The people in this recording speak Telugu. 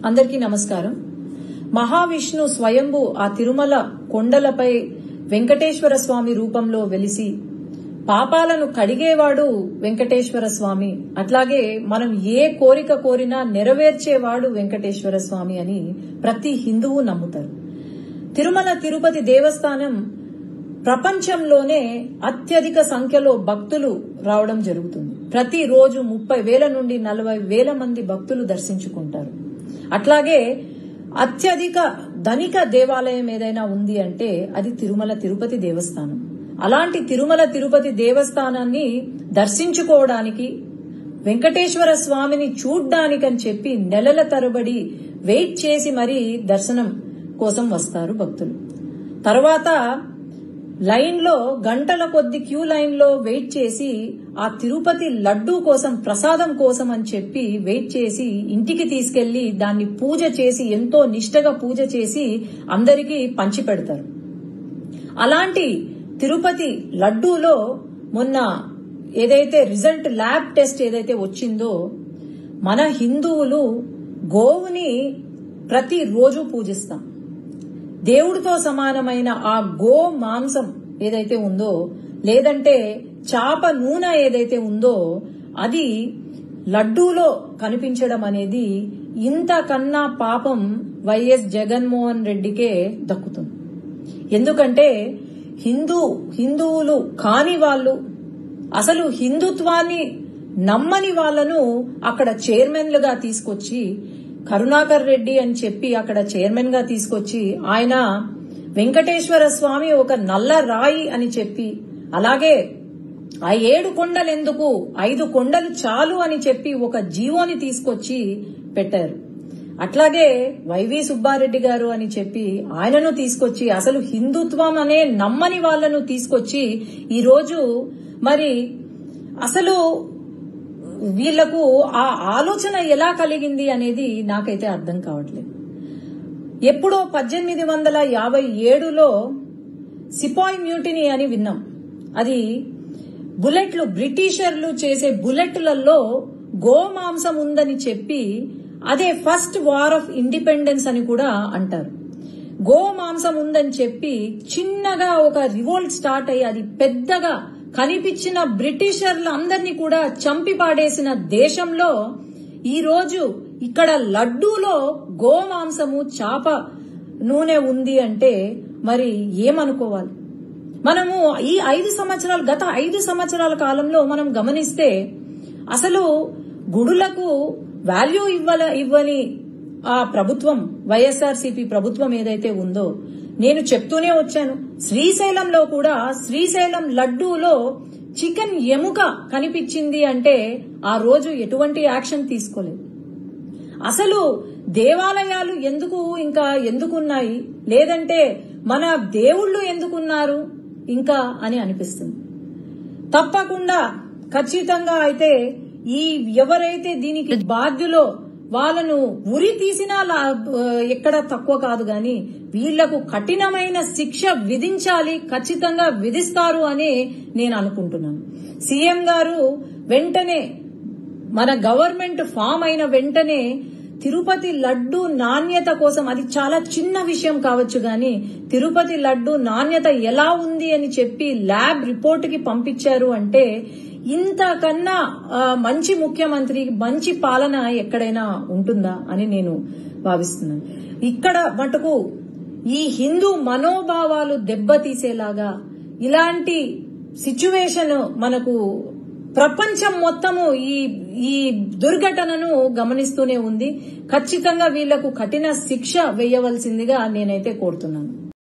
అందరికీ నమస్కారం. మహావిష్ణు స్వయంభు ఆ తిరుమల కొండలపై వెంకటేశ్వర స్వామి రూపంలో వెలిసి పాపాలను కడిగేవాడు వెంకటేశ్వర స్వామి, అట్లాగే మనం ఏ కోరిక కోరినా నెరవేర్చేవాడు వెంకటేశ్వర స్వామి అని ప్రతి హిందువు నమ్ముతారు. తిరుమల తిరుపతి దేవస్థానం ప్రపంచంలోనే అత్యధిక సంఖ్యలో భక్తులు రావడం జరుగుతుంది. ప్రతిరోజు 30,000 నుండి 40,000 మంది భక్తులు దర్శించుకుంటారు. అట్లాగే అత్యధిక ధనిక దేవాలయం ఏదైనా ఉంది అంటే అది తిరుమల తిరుపతి దేవస్థానం. అలాంటి తిరుమల తిరుపతి దేవస్థానాన్ని దర్శించుకోవడానికి, వెంకటేశ్వర స్వామిని చూడ్డానికని చెప్పి నెలల తరబడి వెయిట్ చేసి మరీ దర్శనం కోసం వస్తారు భక్తులు. తర్వాత లైన్ లో గంటల కొద్ది క్యూ లైన్ లో వెయిట్ చేసి ఆ తిరుపతి లడ్డూ కోసం, ప్రసాదం కోసం అని చెప్పి వెయిట్ చేసి ఇంటికి తీసుకెళ్లి దాన్ని పూజ చేసి, ఎంతో నిష్టగా పూజ చేసి అందరికీ పంచి పెడతారు. అలాంటి తిరుపతి లడ్డూలో మొన్న ఏదైతే రిజల్ట్ ల్యాబ్ టెస్ట్ ఏదైతే వచ్చిందో, మన హిందువులు గోవుని ప్రతిరోజు పూజిస్తాం. దేవుడితో సమానమైన ఆ గో మాంసం ఏదైతే ఉందో, లేదంటే చాప నూనె ఏదైతే ఉందో, అది లడ్డూలో కనిపించడం అనేది ఇంతకన్నా పాపం వైఎస్ జగన్మోహన్ రెడ్డికే దక్కుతుంది. ఎందుకంటే హిందువులు కాని వాళ్ళు, అసలు హిందుత్వాన్ని నమ్మని వాళ్లను అక్కడ చైర్మన్లుగా తీసుకొచ్చి, కరుణాకర్ రెడ్డి అని చెప్పి అక్కడ చైర్మన్ గా తీసుకొచ్చి, ఆయన వెంకటేశ్వర స్వామి ఒక నల్ల రాయి అని చెప్పి, అలాగే ఆ 7 కొండలు ఎందుకు, 5 కొండలు చాలు అని చెప్పి ఒక జీవోని తీసుకొచ్చి పెట్టారు. అట్లాగే వైవి సుబ్బారెడ్డి గారు అని చెప్పి ఆయనను తీసుకొచ్చి, అసలు హిందుత్వం అనే నమ్మని వాళ్లను తీసుకొచ్చి ఈరోజు మరి అసలు వీళ్లకు ఆ ఆలోచన ఎలా కలిగింది అనేది నాకైతే అర్థం కావట్లేదు. ఎప్పుడో 1857లో సిపాయి మ్యూటినీ అని విన్నాం. అది బుల్లెట్లు, బ్రిటిషర్లు చేసే బుల్లెట్లలో గోమాంసం ఉందని చెప్పి, అదే ఫస్ట్ వార్ ఆఫ్ ఇండిపెండెన్స్ అని కూడా అంటారు. గోమాంసం ఉందని చెప్పి చిన్నగా ఒక రివోల్ట్ స్టార్ట్ అయ్యి అది పెద్దగా కనిపించిన బ్రిటిషర్లు అందరినీ కూడా చంపి పాడేసిన దేశంలో ఈ రోజు ఇక్కడ లడ్డూలో గోమాంసము, చాప నూనె ఉంది అంటే మరి ఏమనుకోవాలి? మనము ఈ గత 5 సంవత్సరాల కాలంలో మనం గమనిస్తే అసలు గుడులకు వాల్యూ ఇవ్వని ఆ ప్రభుత్వం, వైఎస్ఆర్సీపీ ప్రభుత్వం ఏదైతే ఉందో, నేను చెప్తూనే వచ్చాను. శ్రీశైలంలో కూడా శ్రీశైలం లడ్డూలో చికెన్ ఎముక కనిపించింది అంటే ఆ రోజు ఎటువంటి యాక్షన్ తీసుకోలేదు. అసలు దేవాలయాలు ఎందుకున్నాయి, లేదంటే మన దేవుళ్ళు ఎందుకున్నారు ఇంకా అని అనిపిస్తుంది. తప్పకుండా ఖచ్చితంగా అయితే ఈ ఎవరైతే దీనికి బాధ్యులో వాళ్ళను ఉరి తీసినా ఎక్కడ తక్కువ కాదు, గాని వీళ్లకు కఠినమైన శిక్ష విధించాలి, ఖచ్చితంగా విధిస్తారు అని నేను అనుకుంటున్నాను. సీఎం గారు వెంటనే, మన గవర్నమెంట్ ఫామ్ అయిన వెంటనే తిరుపతి లడ్డు నాణ్యత కోసం, అది చాలా చిన్న విషయం కావచ్చు గాని తిరుపతి లడ్డు నాణ్యత ఎలా ఉంది అని చెప్పి ల్యాబ్ రిపోర్ట్ కి పంపించారు అంటే ఇంతకన్నా మంచి ముఖ్యమంత్రి, మంచి పాలన ఎక్కడైనా ఉంటుందా అని నేను భావిస్తున్నాను. ఇక్కడ మటుకు ఈ హిందూ మనోభావాలు దెబ్బతీసేలాగా ఇలాంటి సిచ్యువేషన్ మనకు ప్రపంచం మొత్తము ఈ దుర్ఘటనను గమనిస్తూనే ఉంది. ఖచ్చితంగా వీళ్లకు కఠిన శిక్ష వేయవలసిందిగా నేనైతే కోరుతున్నాను.